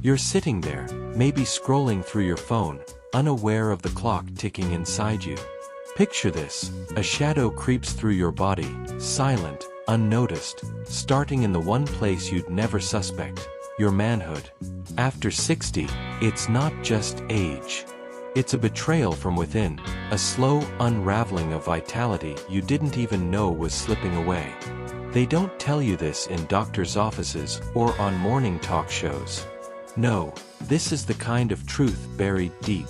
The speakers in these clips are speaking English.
You're sitting there, maybe scrolling through your phone, unaware of the clock ticking inside you. Picture this: a shadow creeps through your body, silent, unnoticed, starting in the one place you'd never suspect, your manhood. After 60, it's not just age. It's a betrayal from within, a slow unraveling of vitality you didn't even know was slipping away. They don't tell you this in doctors' offices or on morning talk shows. No, this is the kind of truth buried deep,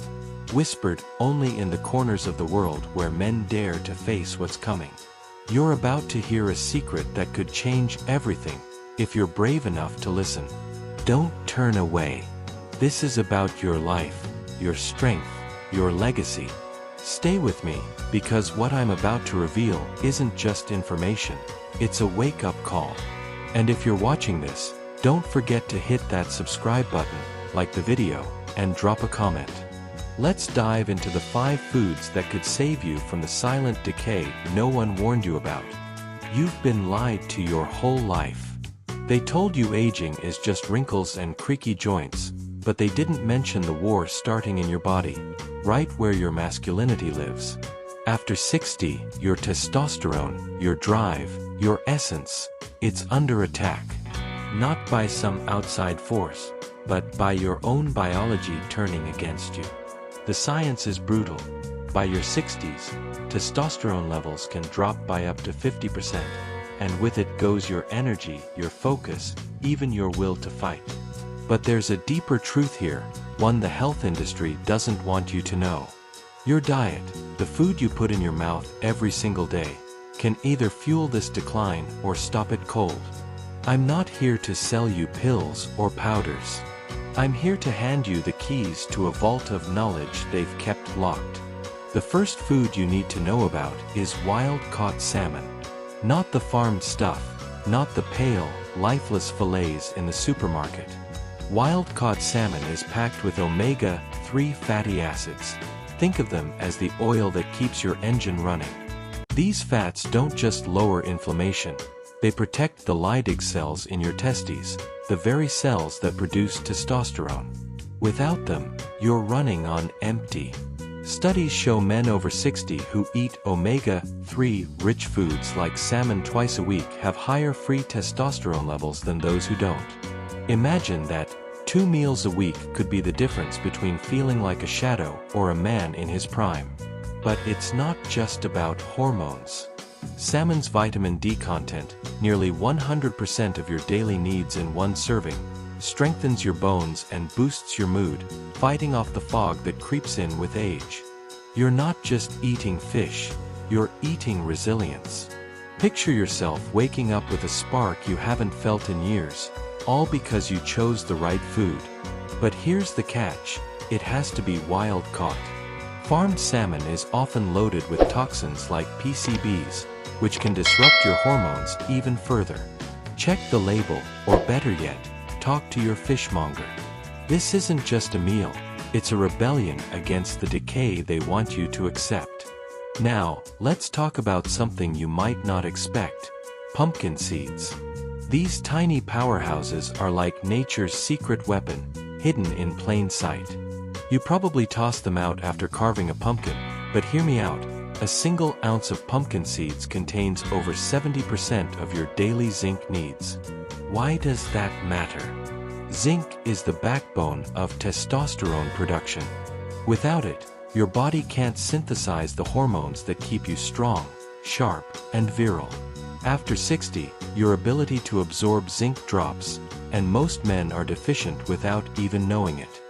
whispered only in the corners of the world where men dare to face what's coming. You're about to hear a secret that could change everything, if you're brave enough to listen. Don't turn away. This is about your life, your strength, your legacy. Stay with me, because what I'm about to reveal isn't just information, it's a wake-up call. And if you're watching this, don't forget to hit that subscribe button, like the video, and drop a comment. Let's dive into the 5 foods that could save you from the silent decay no one warned you about. You've been lied to your whole life. They told you aging is just wrinkles and creaky joints, but they didn't mention the war starting in your body, right where your masculinity lives. After 60, your testosterone, your drive, your essence, it's under attack. Not by some outside force, but by your own biology turning against you. The science is brutal. By your 60s, testosterone levels can drop by up to 50%, and with it goes your energy, your focus, even your will to fight. But there's a deeper truth here, one the health industry doesn't want you to know. Your diet, the food you put in your mouth every single day, can either fuel this decline or stop it cold. I'm not here to sell you pills or powders. I'm here to hand you the keys to a vault of knowledge they've kept locked. The first food you need to know about is wild-caught salmon. Not the farmed stuff, not the pale, lifeless fillets in the supermarket. Wild-caught salmon is packed with omega-3 fatty acids. Think of them as the oil that keeps your engine running. These fats don't just lower inflammation, they protect the Leydig cells in your testes, the very cells that produce testosterone. Without them, you're running on empty. Studies show men over 60 who eat omega-3 rich foods like salmon twice a week have higher free testosterone levels than those who don't. Imagine that 2 meals a week could be the difference between feeling like a shadow or a man in his prime. But it's not just about hormones. Salmon's vitamin D content, nearly 100% of your daily needs in one serving, strengthens your bones and boosts your mood, fighting off the fog that creeps in with age. You're not just eating fish, you're eating resilience. Picture yourself waking up with a spark you haven't felt in years, all because you chose the right food. But here's the catch, it has to be wild-caught. Farmed salmon is often loaded with toxins like PCBs, which can disrupt your hormones even further. Check the label, or better yet, talk to your fishmonger. This isn't just a meal, it's a rebellion against the decay they want you to accept. Now, let's talk about something you might not expect: pumpkin seeds. These tiny powerhouses are like nature's secret weapon, hidden in plain sight. You probably toss them out after carving a pumpkin, but hear me out. A single ounce of pumpkin seeds contains over 70% of your daily zinc needs. Why does that matter? Zinc is the backbone of testosterone production. Without it, your body can't synthesize the hormones that keep you strong, sharp, and virile. After 60, your ability to absorb zinc drops, and most men are deficient without even knowing it.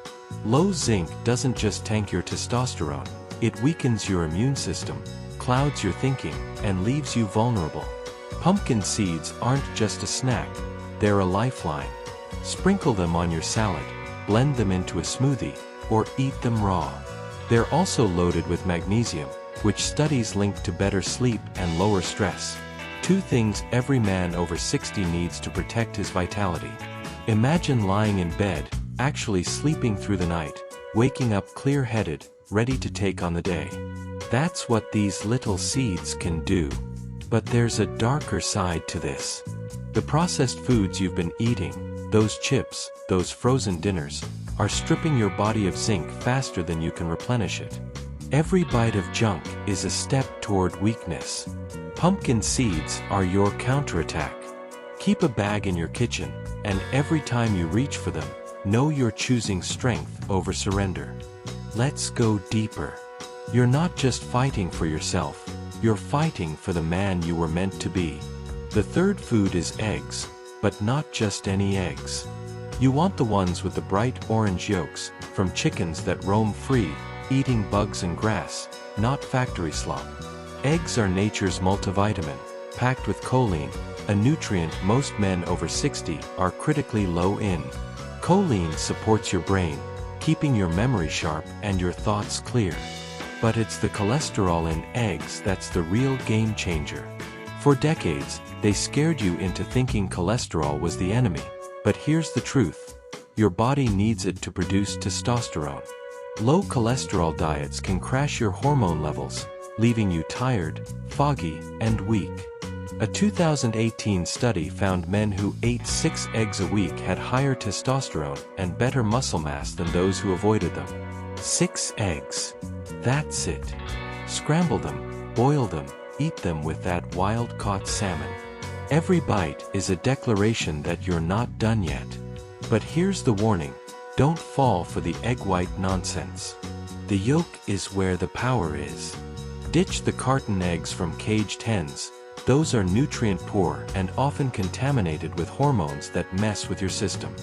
Low zinc doesn't just tank your testosterone, it weakens your immune system, clouds your thinking, and leaves you vulnerable. Pumpkin seeds aren't just a snack, they're a lifeline. Sprinkle them on your salad, blend them into a smoothie, or eat them raw. They're also loaded with magnesium, which studies link to better sleep and lower stress. 2 things every man over 60 needs to protect his vitality. Imagine lying in bed, actually sleeping through the night, waking up clear-headed, ready to take on the day. That's what these little seeds can do. But there's a darker side to this. The processed foods you've been eating, those chips, those frozen dinners, are stripping your body of zinc faster than you can replenish it. Every bite of junk is a step toward weakness. Pumpkin seeds are your counterattack. Keep a bag in your kitchen, and every time you reach for them, know you're choosing strength over surrender. Let's go deeper. You're not just fighting for yourself, you're fighting for the man you were meant to be. The third food is eggs, but not just any eggs. You want the ones with the bright orange yolks, from chickens that roam free, eating bugs and grass, not factory slop. Eggs are nature's multivitamin, packed with choline, a nutrient most men over 60 are critically low in. Choline supports your brain, keeping your memory sharp and your thoughts clear. But it's the cholesterol in eggs that's the real game changer. For decades, they scared you into thinking cholesterol was the enemy. But here's the truth. Your body needs it to produce testosterone. Low cholesterol diets can crash your hormone levels, leaving you tired, foggy, and weak. A 2018 study found men who ate 6 eggs a week had higher testosterone and better muscle mass than those who avoided them. 6 eggs. That's it. Scramble them, boil them, eat them with that wild-caught salmon. Every bite is a declaration that you're not done yet. But here's the warning. Don't fall for the egg white nonsense. The yolk is where the power is. Ditch the carton eggs from caged hens. Those are nutrient-poor and often contaminated with hormones that mess with your system.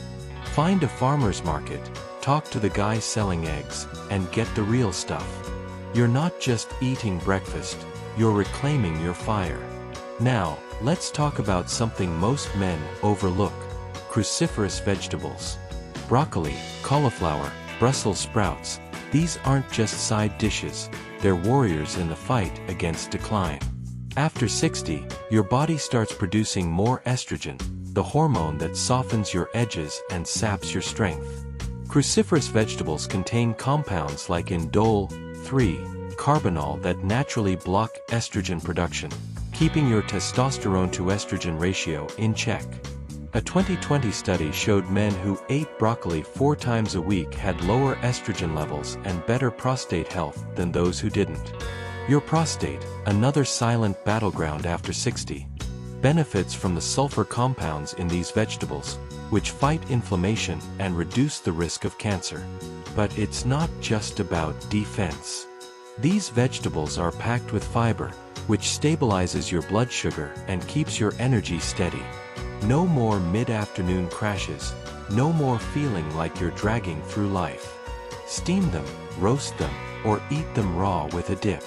Find a farmer's market, talk to the guy selling eggs, and get the real stuff. You're not just eating breakfast, you're reclaiming your fire. Now, let's talk about something most men overlook: cruciferous vegetables. Broccoli, cauliflower, Brussels sprouts, these aren't just side dishes, they're warriors in the fight against decline. After 60, your body starts producing more estrogen, the hormone that softens your edges and saps your strength. Cruciferous vegetables contain compounds like indole 3-carbinol that naturally block estrogen production, keeping your testosterone to estrogen ratio in check. A 2020 study showed men who ate broccoli 4 times a week had lower estrogen levels and better prostate health than those who didn't. Your prostate, another silent battleground after 60, benefits from the sulfur compounds in these vegetables, which fight inflammation and reduce the risk of cancer. But it's not just about defense. These vegetables are packed with fiber, which stabilizes your blood sugar and keeps your energy steady. No more mid-afternoon crashes, no more feeling like you're dragging through life. Steam them, roast them, or eat them raw with a dip.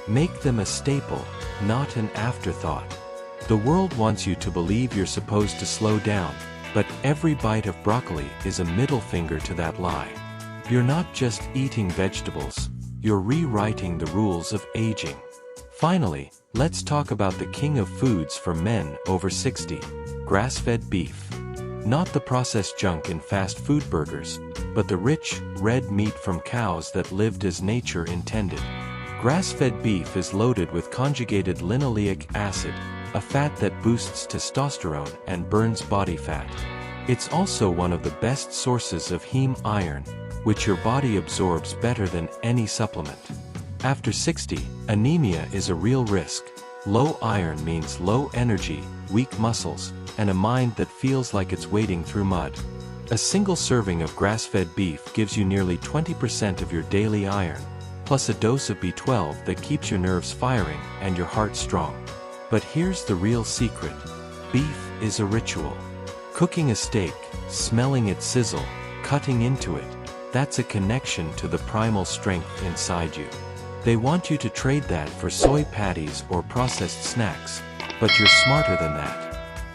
Make them a staple, not an afterthought. The world wants you to believe you're supposed to slow down, but every bite of broccoli is a middle finger to that lie. You're not just eating vegetables, you're rewriting the rules of aging. Finally, let's talk about the king of foods for men over 60, grass-fed beef. Not the processed junk in fast food burgers, but the rich, red meat from cows that lived as nature intended. Grass-fed beef is loaded with conjugated linoleic acid, a fat that boosts testosterone and burns body fat. It's also one of the best sources of heme iron, which your body absorbs better than any supplement. After 60, anemia is a real risk. Low iron means low energy, weak muscles, and a mind that feels like it's wading through mud. A single serving of grass-fed beef gives you nearly 20% of your daily iron, plus a dose of B12 that keeps your nerves firing and your heart strong. But here's the real secret. Beef is a ritual. Cooking a steak, smelling it sizzle, cutting into it, that's a connection to the primal strength inside you. They want you to trade that for soy patties or processed snacks, but you're smarter than that.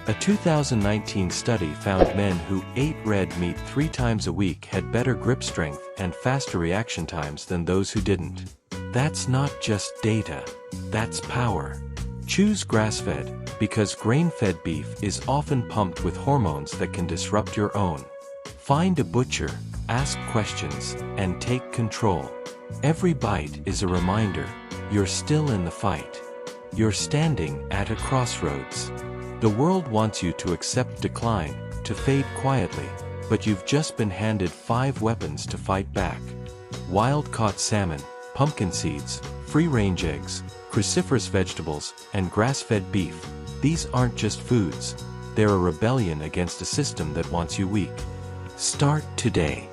A 2019 study found men who ate red meat 3 times a week had better grip strength and faster reaction times than those who didn't. That's not just data, that's power. Choose grass-fed, because grain-fed beef is often pumped with hormones that can disrupt your own. Find a butcher, ask questions, and take control. Every bite is a reminder, you're still in the fight. You're standing at a crossroads. The world wants you to accept decline, to fade quietly, but you've just been handed 5 weapons to fight back. Wild-caught salmon, pumpkin seeds, free-range eggs, cruciferous vegetables, and grass-fed beef. These aren't just foods. They're a rebellion against a system that wants you weak. Start today.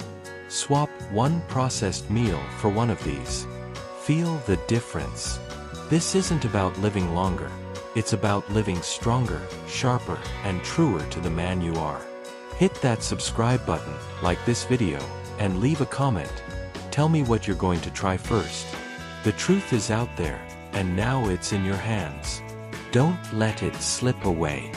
Swap one processed meal for one of these. Feel the difference. This isn't about living longer. It's about living stronger, sharper, and truer to the man you are. Hit that subscribe button, like this video, and leave a comment. Tell me what you're going to try first. The truth is out there, and now it's in your hands. Don't let it slip away.